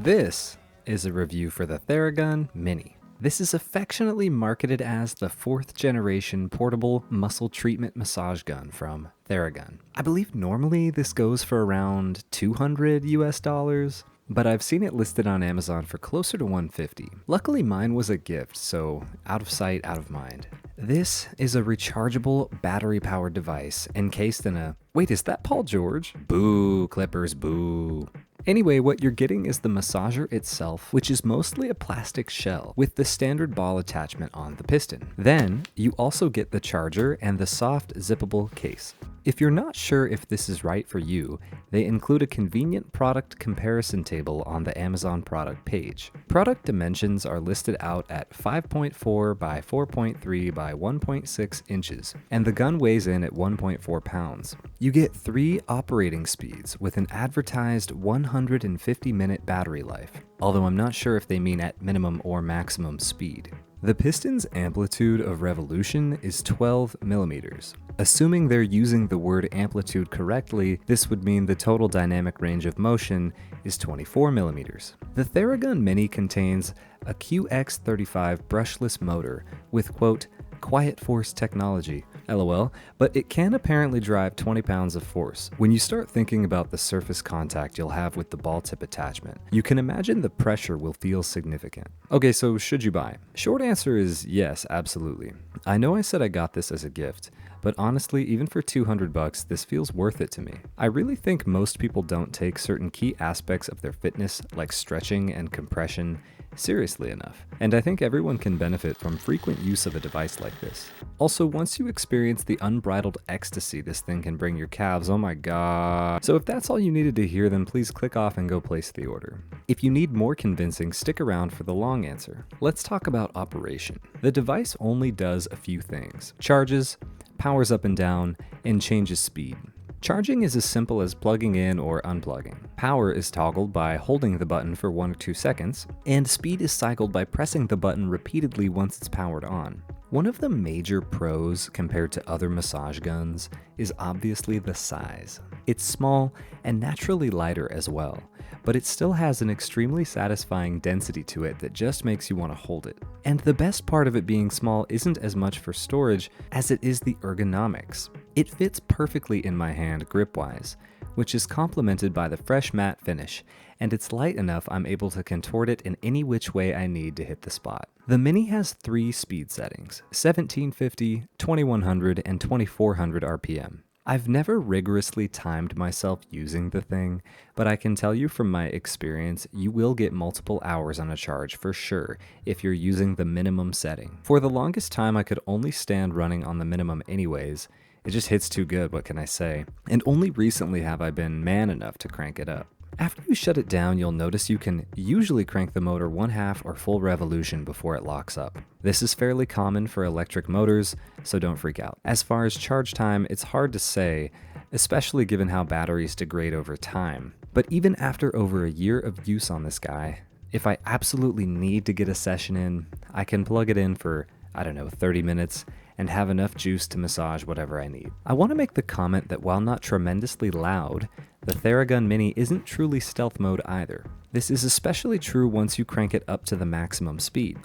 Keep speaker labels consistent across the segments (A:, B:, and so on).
A: This is a review for the Theragun Mini. This is affectionately marketed as the 4th generation portable muscle treatment massage gun from Theragun. I believe normally this goes for around $200 US, but I've seen it listed on Amazon for closer to $150. Luckily mine was a gift, so out of sight, out of mind. This is a rechargeable battery-powered device encased in a... Wait, is that Paul George? Boo, Clippers, boo. Anyway, what you're getting is the massager itself, which is mostly a plastic shell with the standard ball attachment on the piston. Then, you also get the charger and the soft zippable case. If you're not sure if this is right for you, they include a convenient product comparison table on the Amazon product page. Product dimensions are listed out at 5.4 by 4.3 by 1.6 inches, and the gun weighs in at 1.4 pounds. You get 3 operating speeds with an advertised 150-minute battery life, although I'm not sure if they mean at minimum or maximum speed. The piston's amplitude of revolution is 12 millimeters. Assuming they're using the word amplitude correctly, this would mean the total dynamic range of motion is 24 millimeters. The Theragun Mini contains a QX35 brushless motor with, quote, quiet force technology, LOL, but it can apparently drive 20 pounds of force. When you start thinking about the surface contact you'll have with the ball tip attachment, you can imagine the pressure will feel significant. Okay, so should you buy? Short answer is yes, absolutely. I know I said I got this as a gift, but honestly, even for $200, this feels worth it to me. I really think most people don't take certain key aspects of their fitness, like stretching and compression, seriously enough, and I think everyone can benefit from frequent use of a device like this. Also, once you experience the unbridled ecstasy this thing can bring your calves, oh my god. So if that's all you needed to hear, then please click off and go place the order. If you need more convincing, stick around for the long answer. Let's talk about operation. The device only does a few things: charges, powers up and down, and changes speed. Charging is as simple as plugging in or unplugging. Power is toggled by holding the button for 1 or 2 seconds, and speed is cycled by pressing the button repeatedly once it's powered on. One of the major pros compared to other massage guns is obviously the size. It's small and naturally lighter as well, but it still has an extremely satisfying density to it that just makes you want to hold it. And the best part of it being small isn't as much for storage as it is the ergonomics. It fits perfectly in my hand grip-wise, which is complemented by the fresh matte finish, and it's light enough I'm able to contort it in any which way I need to hit the spot. The Mini has 3 speed settings: 1750, 2100, and 2400 RPM. I've never rigorously timed myself using the thing, but I can tell you from my experience, you will get multiple hours on a charge for sure if you're using the minimum setting. For the longest time, I could only stand running on the minimum anyways. It just hits too good, what can I say? And only recently have I been man enough to crank it up. After you shut it down, you'll notice you can usually crank the motor 1/2 or full revolution before it locks up. This is fairly common for electric motors, so don't freak out. As far as charge time, it's hard to say, especially given how batteries degrade over time. But even after over a year of use on this guy, if I absolutely need to get a session in, I can plug it in for, 30 minutes, and have enough juice to massage whatever I need. I want to make the comment that while not tremendously loud, the Theragun Mini isn't truly stealth mode either. This is especially true once you crank it up to the maximum speed.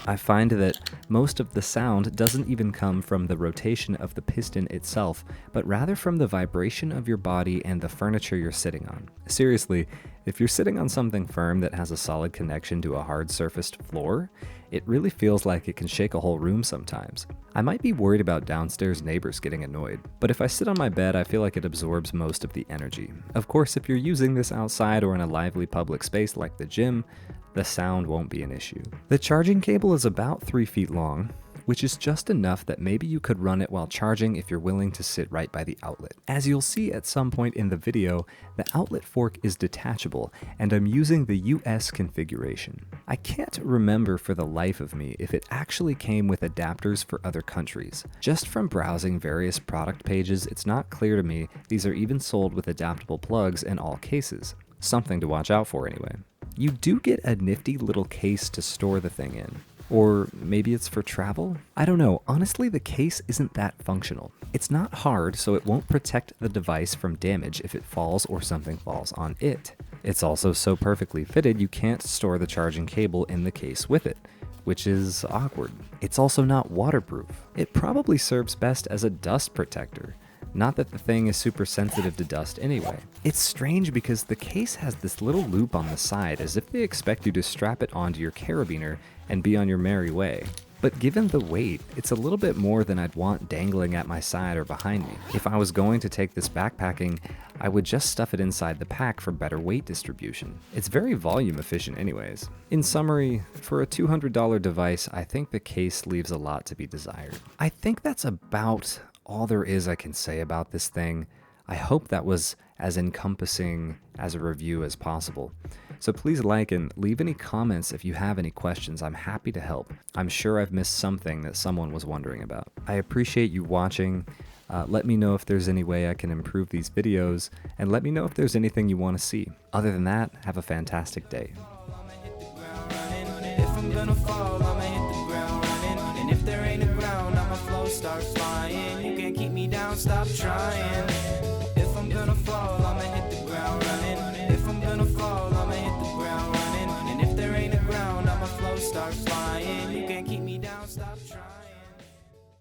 A: I find that most of the sound doesn't even come from the rotation of the piston itself, but rather from the vibration of your body and the furniture you're sitting on. Seriously, if you're sitting on something firm that has a solid connection to a hard-surfaced floor, it really feels like it can shake a whole room sometimes. I might be worried about downstairs neighbors getting annoyed, but if I sit on my bed, I feel like it absorbs most of the energy. Of course, if you're using this outside or in a lively public space like the gym, the sound won't be an issue. The charging cable is about 3 feet long, which is just enough that maybe you could run it while charging if you're willing to sit right by the outlet. As you'll see at some point in the video, the outlet fork is detachable, and I'm using the US configuration. I can't remember for the life of me if it actually came with adapters for other countries. Just from browsing various product pages, it's not clear to me these are even sold with adaptable plugs in all cases. Something to watch out for anyway. You do get a nifty little case to store the thing in. Or maybe it's for travel? I don't know. Honestly, the case isn't that functional. It's not hard, so it won't protect the device from damage if it falls or something falls on it. It's also so perfectly fitted you can't store the charging cable in the case with it, which is awkward. It's also not waterproof. It probably serves best as a dust protector. Not that the thing is super sensitive to dust anyway. It's strange because the case has this little loop on the side as if they expect you to strap it onto your carabiner and be on your merry way. But given the weight, it's a little bit more than I'd want dangling at my side or behind me. If I was going to take this backpacking, I would just stuff it inside the pack for better weight distribution. It's very volume efficient anyways. In summary, for a $200 device, I think the case leaves a lot to be desired. I think that's about all there is I can say about this thing. I hope that was as encompassing as a review as possible. So please like and leave any comments if you have any questions. I'm happy to help. I'm sure I've missed something that someone was wondering about. I appreciate you watching. Let me know if there's any way I can improve these videos, and let me know if there's anything you want to see. Other than that, have a fantastic day.
B: If I'm gonna fall, I'ma hit the ground running. And if there ain't a ground, I'ma flow, start flying. You can't keep me down, stop trying.